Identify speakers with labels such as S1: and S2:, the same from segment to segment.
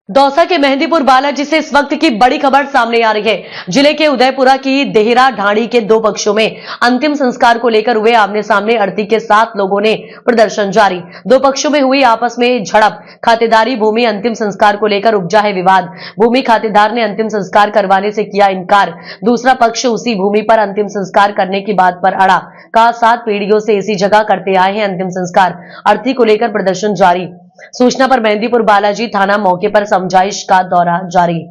S1: दौसा के मेहंदीपुर बालाजी से इस वक्त की बड़ी खबर सामने आ रही है। जिले के उदयपुरा की देहरा ढाणी के दो पक्षों में अंतिम संस्कार को लेकर हुए आमने सामने अड़ती के 7 लोगों ने प्रदर्शन जारी। दो पक्षों में हुई आपस में झड़प, खातेदारी भूमि अंतिम संस्कार को लेकर उपजा है विवाद। भूमि खातेदार ने अंतिम संस्कार करवाने से किया इनकार, दूसरा पक्ष उसी भूमि पर अंतिम संस्कार करने की बात पर अड़ा। कहा 7 पीढ़ियों से इसी जगह करते आए हैं अंतिम संस्कार। अर्थी को लेकर प्रदर्शन जारी। सूचना पर मेहंदीपुर बालाजी थाना मौके पर समझाइश का दौरा जारी।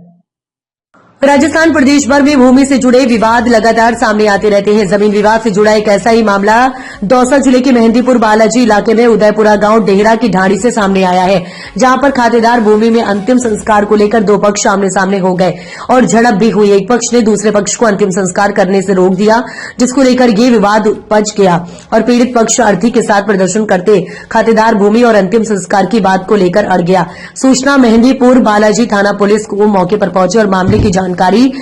S1: राजस्थान प्रदेश भर में भूमि से जुड़े विवाद लगातार सामने आते रहते हैं। जमीन विवाद से जुड़ा एक ऐसा ही मामला दौसा जिले के मेहंदीपुर बालाजी इलाके में उदयपुरा गांव डेहरा की ढाणी से सामने आया है, जहां पर खातेदार भूमि में अंतिम संस्कार को लेकर दो पक्ष आमने सामने हो गए और झड़प भी हुई। एक पक्ष ने दूसरे पक्ष को अंतिम संस्कार करने से रोक दिया, जिसको लेकर ये विवाद उपज गया और पीड़ित पक्ष अर्थी के साथ प्रदर्शन करते खातेदार भूमि और अंतिम संस्कार की बात को लेकर अड़ गया। सूचना मेहंदीपुर बालाजी थाना पुलिस को मौके पर पहुंचे और मामले की जानकारी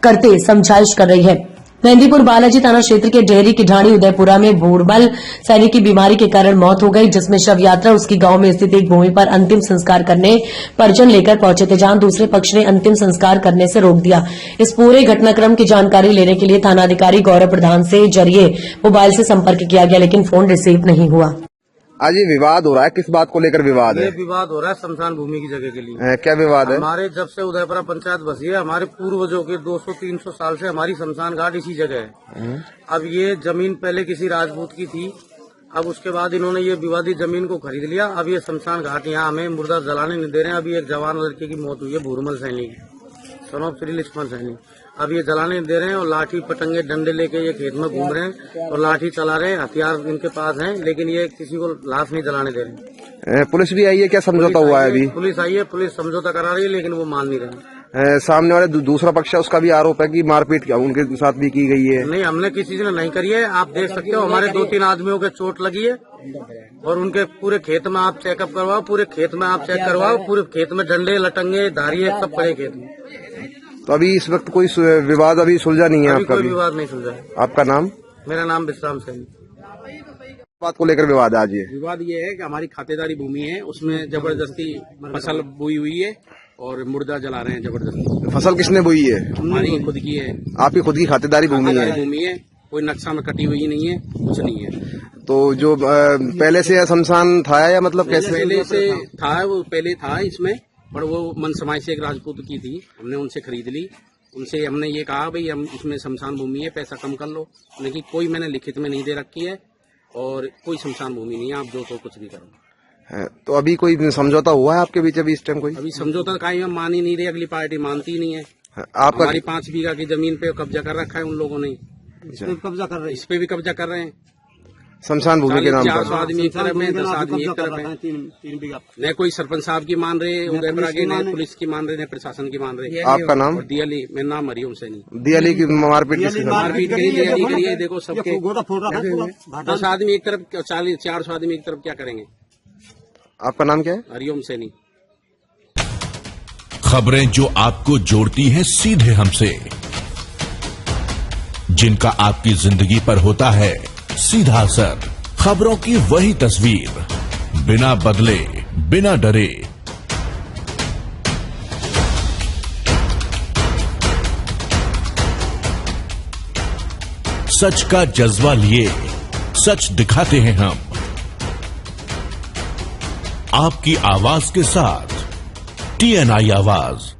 S1: करते समझाइश कर रही है। मेहंदीपुर बालाजी थाना क्षेत्र के डेहरी की ढाणी उदयपुरा में भूरमल सैनिक की बीमारी के कारण मौत हो गई, जिसमें शव यात्रा उसकी गांव में स्थित एक भूमि पर अंतिम संस्कार करने परिजन लेकर पहुंचे थे, जहां दूसरे पक्ष ने अंतिम संस्कार करने से रोक दिया। इस पूरे घटनाक्रम की जानकारी लेने के लिए थानाधिकारी गौरव प्रधान से जरिए मोबाइल से संपर्क किया गया, लेकिन फोन रिसीव नहीं हुआ।
S2: आज ये विवाद हो रहा है, किस बात को लेकर विवाद है?
S3: ये विवाद हो रहा है शमशान भूमि की जगह के लिए।
S2: क्या विवाद है?
S3: हमारे जब से उदयपुरा पंचायत बसी है, हमारे पूर्वजों के 200-300 साल से हमारी शमशान घाट इसी जगह है। अब ये जमीन पहले किसी राजपूत की थी, अब उसके बाद इन्होंने ये विवादित जमीन को खरीद लिया। अब ये शमशान घाट यहाँ हमें मुर्दा जलाने नहीं दे रहे हैं। अभी एक जवान लड़के की मौत हुई है, भूरमल सैनिक, सन ऑफ श्री लक्ष्मण सैनिक। अब ये जलाने दे रहे हैं और लाठी पटंगे डंडे लेके ये खेत में घूम रहे हैं और लाठी चला रहे हैं। हथियार इनके पास हैं, लेकिन ये किसी को लाश नहीं जलाने दे रहे।
S2: पुलिस भी आई है? क्या समझौता हुआ है अभी?
S3: पुलिस आई है, पुलिस समझौता करा रही है, लेकिन वो मान नहीं रहे।
S2: सामने वाले दूसरा पक्ष है, उसका भी आरोप है कि मारपीट उनके साथ भी की गई है।
S3: नहीं, हमने किसी ने नहीं करी है। आप देख सकते हो हमारे 2-3 आदमियों के चोट लगी है और उनके पूरे खेत में आप चेकअप करवाओ, पूरे खेत में आप चेक करवाओ, पूरे खेत में डंडे लटंगे धारिये सब पड़े खेत में।
S2: तो अभी इस वक्त कोई विवाद अभी सुलझा नहीं है आपका?
S3: कोई विवाद नहीं सुलझा है।
S2: आपका नाम?
S3: मेरा नाम विश्राम सैनी।
S2: बात को लेकर विवाद आज ये
S3: विवाद ये है कि हमारी खातेदारी भूमि है, उसमें जबरदस्ती फसल बोई हुई है और मुर्दा जला रहे हैं जबरदस्ती।
S2: फसल किसने बोई है?
S3: हमारी खुद की है।
S2: आपकी खुद की खातेदारी भूमि है?
S3: कोई नक्शा में कटी हुई नहीं है, कुछ नहीं है।
S2: तो जो पहले से शमशान था या मतलब कैसे?
S3: पहले से था, वो पहले था इसमें, पर वो मनसमाई से एक राजपूत की थी, हमने उनसे खरीद ली। उनसे हमने ये कहा भाई हम इसमें शमशान भूमि है, पैसा कम कर लो, लेकिन कोई मैंने लिखित में नहीं दे रखी है और कोई शमशान भूमि नहीं है, आप जो तो कुछ भी करो।
S2: तो अभी कोई समझौता हुआ है आपके बीच? अभी इस टाइम कोई
S3: अभी समझौता का हम मान ही नहीं रहे, अगली पार्टी मानती ही नहीं है।
S2: आपका
S3: हमारी 5 बीघा की जमीन पे कब्जा कर रखा है उन लोगों ने, इस पे भी कब्जा कर रहे हैं
S2: शमशान भूमि के नाम पर।
S3: 400 आदमी एक तरफ है, 10 आदमी एक तरफ है। 3 बीघा न कोई सरपंच साहब की मान रहे, उदयपुरा के न पुलिस की मान रहे, न प्रशासन की मान रहे।
S2: आपका नाम?
S3: दियाली। मेरा नाम हरिओम सैनी।
S2: दियाली की मारपीट
S3: करी, दियाली करी है। देखो सबके 10 आदमी एक तरफ, 400 आदमी एक तरफ, क्या करेंगे?
S2: आपका नाम क्या है?
S3: हरिओम सैनी।
S4: खबरें जो आपको जोड़ती हैं सीधे हमसे, जिनका आपकी जिंदगी पर होता है सीधा असर, खबरों की वही तस्वीर, बिना बदले बिना डरे। सच का जज्बा लिए सच दिखाते हैं हम, आपकी आवाज के साथ TNI आवाज।